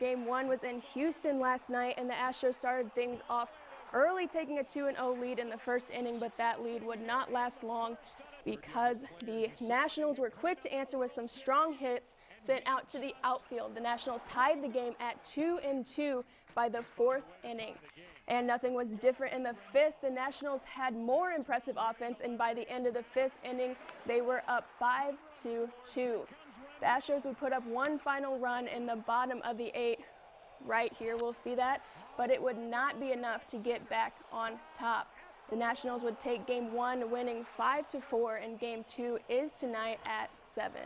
Game 1 was in Houston last night, and the Astros started things off early, taking a 2-0 lead in the first inning, but that lead would not last long because the Nationals were quick to answer with some strong hits sent out to the outfield. The Nationals tied the game at 2-2 by the fourth inning. And nothing was different in the fifth. The Nationals had more impressive offense, and by the end of the fifth inning, they were up 5-2. The Astros would put up one final run in the bottom of the eighth. Right here, we'll see that, but it would not be enough to get back on top. The Nationals would take Game 1, winning 5-4, and Game 2 is tonight at 7.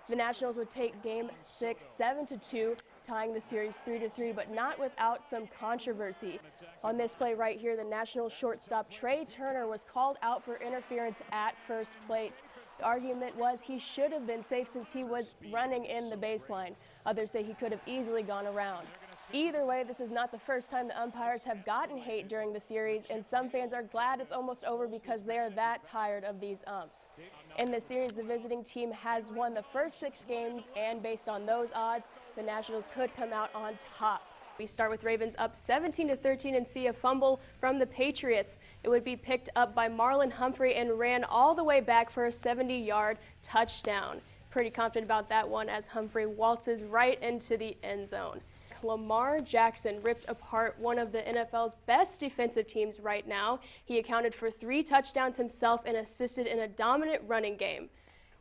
The Nationals would take Game 6, 7-2, tying the series 3-3, but not without some controversy. On this play right here, the Nationals shortstop Trey Turner was called out for interference at first place. The argument was he should have been safe since he was running in the baseline. Others say he could have easily gone around. Either way, this is not the first time the umpires have gotten hate during the series, and some fans are glad it's almost over because they're that tired of these umps. In this series, the visiting team has won the first 6 games, and based on those odds, the Nationals could come out on top. We start with Ravens up 17-13 and see a fumble from the Patriots. It would be picked up by Marlon Humphrey and ran all the way back for a 70-yard touchdown. Pretty confident about that one as Humphrey waltzes right into the end zone. Lamar Jackson ripped apart one of the NFL's best defensive teams right now. He accounted for 3 touchdowns himself and assisted in a dominant running game.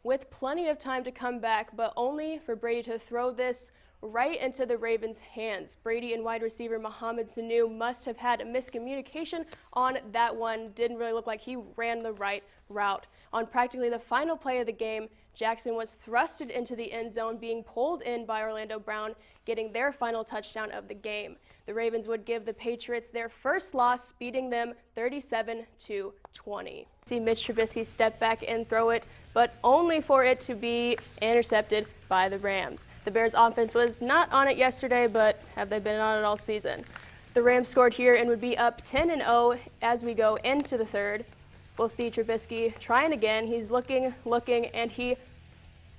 With plenty of time to come back, but only for Brady to throw this right into the Ravens' hands. Brady and wide receiver Mohamed Sanu must have had a miscommunication on that one. Didn't really look like he ran the right route. On practically the final play of the game, Jackson was thrusted into the end zone, being pulled in by Orlando Brown, getting their final touchdown of the game. The Ravens would give the Patriots their first loss, beating them 37-20. See Mitch Trubisky step back and throw it, but only for it to be intercepted by the Rams. The Bears' offense was not on it yesterday, but have they been on it all season? The Rams scored here and would be up 10-0 as we go into the third. We'll see Trubisky trying again. He's looking, and he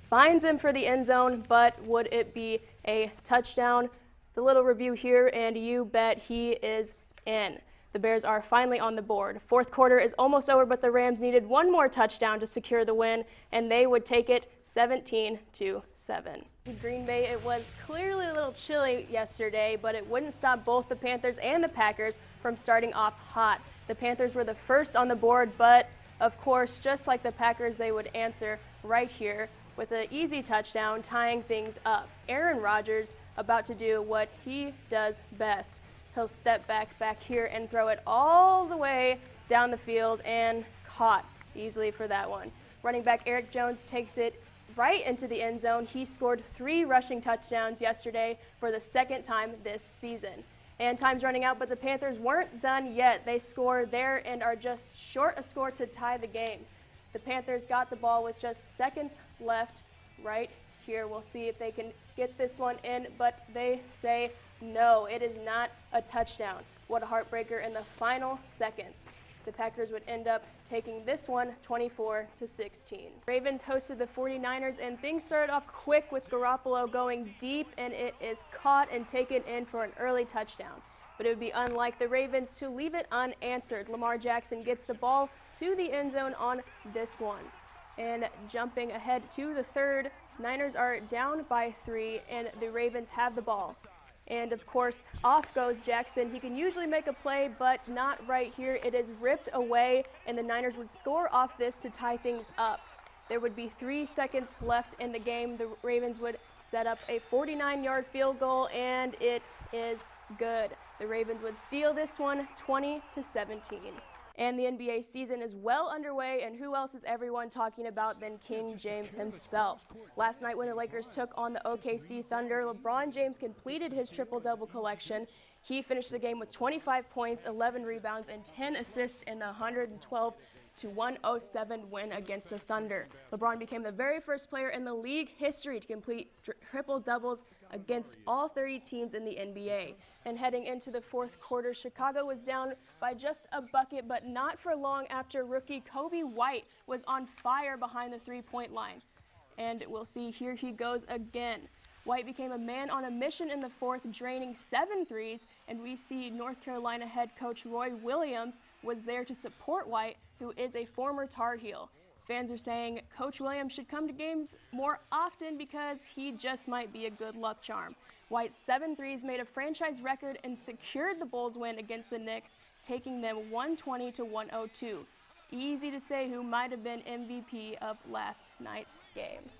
finds him for the end zone, but would it be a touchdown? The little review here, and you bet he is in. The Bears are finally on the board. Fourth quarter is almost over, but the Rams needed one more touchdown to secure the win, and they would take it 17-7. Green Bay, it was clearly a little chilly yesterday, but it wouldn't stop both the Panthers and the Packers from starting off hot. The Panthers were the first on the board, but of course, just like the Packers, they would answer right here with an easy touchdown, tying things up. Aaron Rodgers about to do what he does best. He'll step back here and throw it all the way down the field and caught easily for that one. Running back Eric Jones takes it right into the end zone. He scored 3 rushing touchdowns yesterday for the second time this season. And time's running out, but the Panthers weren't done yet. They score there and are just short a score to tie the game. The Panthers got the ball with just seconds left right here. We'll see if they can get this one in, but they say no, it is not a touchdown. What a heartbreaker in the final seconds. The Packers would end up taking this one 24-16. Ravens hosted the 49ers, and things started off quick with Garoppolo going deep, and it is caught and taken in for an early touchdown. But it would be unlike the Ravens to leave it unanswered. Lamar Jackson gets the ball to the end zone on this one. And jumping ahead to the third, Niners are down by 3, and the Ravens have the ball. And of course, off goes Jackson. He can usually make a play, but not right here. It is ripped away, and the Niners would score off this to tie things up. There would be 3 seconds left in the game. The Ravens would set up a 49-yard field goal, and it is good. The Ravens would steal this one 20-17. And the NBA season is well underway, and who else is everyone talking about than King James himself? Last night when the Lakers took on the OKC Thunder, LeBron James completed his triple-double collection. He finished the game with 25 points, 11 rebounds, and 10 assists in the 112-107 win against the Thunder. LeBron became the very first player in the league history to complete triple-doubles against all 30 teams in the NBA. And heading into the fourth quarter, Chicago was down by just a bucket, but not for long after rookie Kobe White was on fire behind the three-point line. And we'll see here he goes again. White became a man on a mission in the fourth, draining 7 threes, and we see North Carolina head coach Roy Williams was there to support White, who is a former Tar Heel. Fans are saying Coach Williams should come to games more often because he just might be a good luck charm. White's 7 threes made a franchise record and secured the Bulls' win against the Knicks, taking them 120-102. Easy to say who might have been MVP of last night's game.